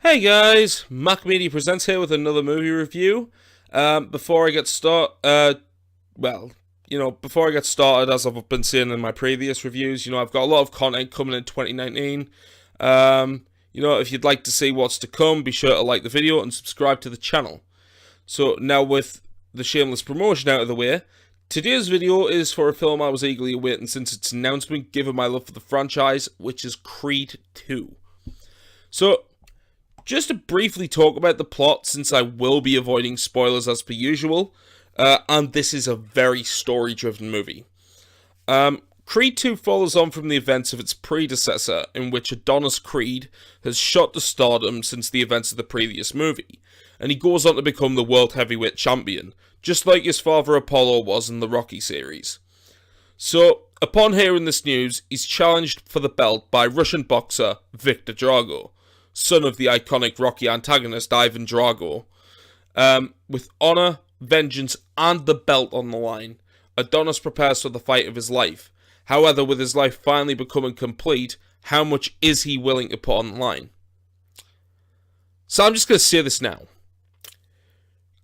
Hey guys, Mac Media Presents here with another movie review. Before I get before I get started, as I've been saying in my previous reviews, I've got a lot of content coming in 2019. If you'd like to see what's to come, be sure to like the video and subscribe to the channel. So now with the shameless promotion out of the way, today's video is for a film I was eagerly awaiting since its announcement, given my love for the franchise, which is Creed 2. So, just to briefly talk about the plot, since I will be avoiding spoilers as per usual, and this is a very story-driven movie. Creed 2 follows on from the events of its predecessor, in which Adonis Creed has shot to stardom since the events of the previous movie, and he goes on to become the World Heavyweight Champion, just like his father Apollo was in the Rocky series. So, upon hearing this news, he's challenged for the belt by Russian boxer Viktor Drago, son of the iconic Rocky antagonist Ivan Drago. With honor, vengeance, and the belt on the line, Adonis prepares for the fight of his life. However, with his life finally becoming complete, how much is he willing to put on the line? So I'm just going to say this now.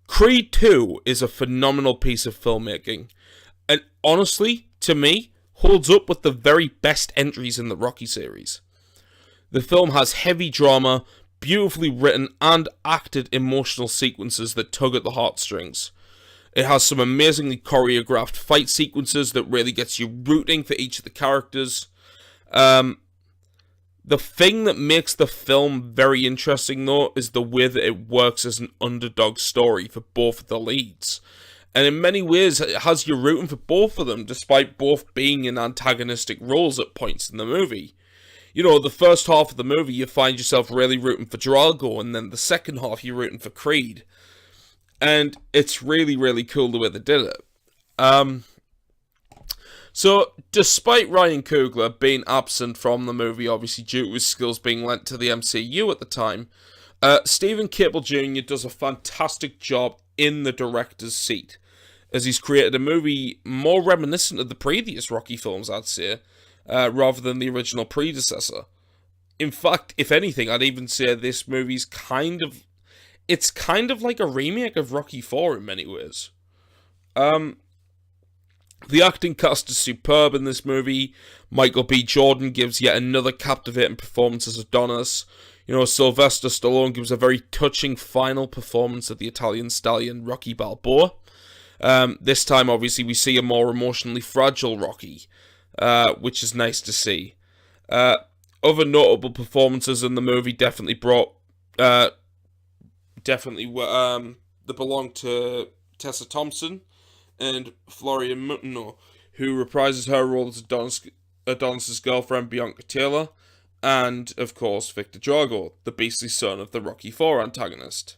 Creed 2 is a phenomenal piece of filmmaking, and honestly, to me, holds up with the very best entries in the Rocky series. The film has heavy drama, beautifully written and acted emotional sequences that tug at the heartstrings. It has some amazingly choreographed fight sequences that really gets you rooting for each of the characters. The thing that makes the film very interesting, though, is the way that it works as an underdog story for both of the leads. And in many ways, it has you rooting for both of them, despite both being in antagonistic roles at points in the movie. The first half of the movie, you find yourself really rooting for Drago, and then the second half, you're rooting for Creed. And it's really, really cool the way they did it. So, despite Ryan Coogler being absent from the movie, obviously due to his skills being lent to the MCU at the time, Stephen Caple Jr. does a fantastic job in the director's seat, as he's created a movie more reminiscent of the previous Rocky films, I'd say, rather than the original predecessor. In fact, if anything, I'd even say this movie's kind of like a remake of Rocky IV in many ways. The acting cast is superb in this movie. Michael B. Jordan gives yet another captivating performance as Adonis. Sylvester Stallone gives a very touching final performance of the Italian stallion Rocky Balboa. This time, obviously, we see a more emotionally fragile Rocky, which is nice to see. Other notable performances in the movie definitely that belong to Tessa Thompson and Florian Mutino, who reprises her role as Adonis' girlfriend Bianca Taylor, and, of course, Viktor Drago, the beastly son of the Rocky IV antagonist.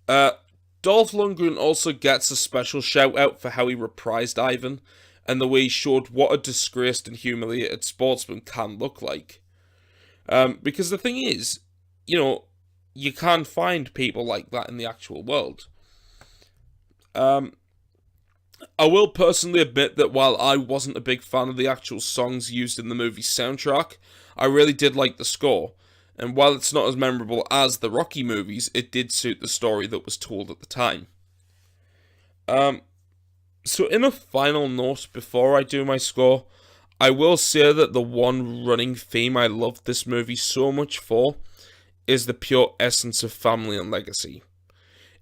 Dolph Lundgren also gets a special shout-out for how he reprised Ivan, and the way he showed what a disgraced and humiliated sportsman can look like. Because the thing is, you can't find people like that in the actual world. I will personally admit that while I wasn't a big fan of the actual songs used in the movie's soundtrack, I really did like the score. And while it's not as memorable as the Rocky movies, it did suit the story that was told at the time. So in a final note, before I do my score, I will say that the one running theme I love this movie so much for is the pure essence of family and legacy.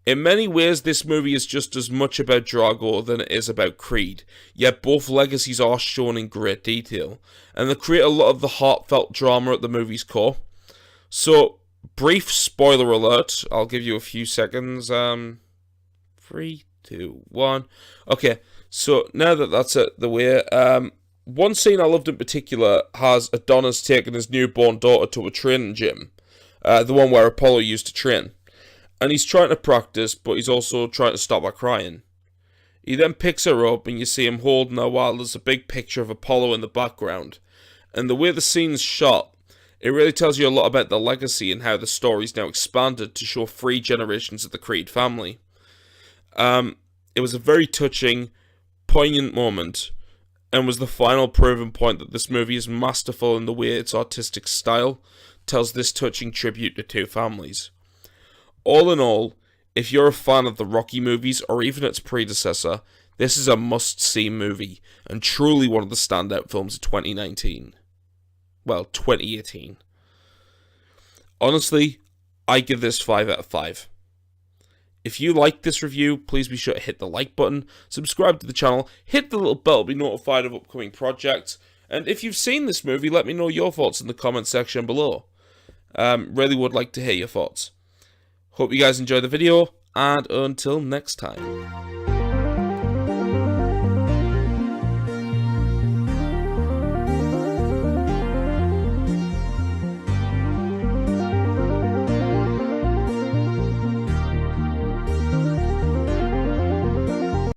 In many ways, this movie is just as much about Drago than it is about Creed, yet both legacies are shown in great detail, and they create a lot of the heartfelt drama at the movie's core. So, brief spoiler alert, I'll give you a few seconds. 3, 2, 1. Okay, so now that that's out the way, one scene I loved in particular has Adonis taking his newborn daughter to a training gym, the one where Apollo used to train. And he's trying to practice, but he's also trying to stop her crying. He then picks her up, and you see him holding her while there's a big picture of Apollo in the background. And the way the scene's shot, it really tells you a lot about the legacy and how the story's now expanded to show 3 generations of the Creed family. It was a very touching, poignant moment, and was the final proving point that this movie is masterful in the way its artistic style tells this touching tribute to two families. All in all, if you're a fan of the Rocky movies or even its predecessor, this is a must-see movie and truly one of the standout films of 2019. Well, 2018. Honestly, I give this 5 out of 5. If you like this review, please be sure to hit the like button, subscribe to the channel, hit the little bell to be notified of upcoming projects, and if you've seen this movie, let me know your thoughts in the comment section below. Really would like to hear your thoughts. Hope you guys enjoyed the video, and until next time.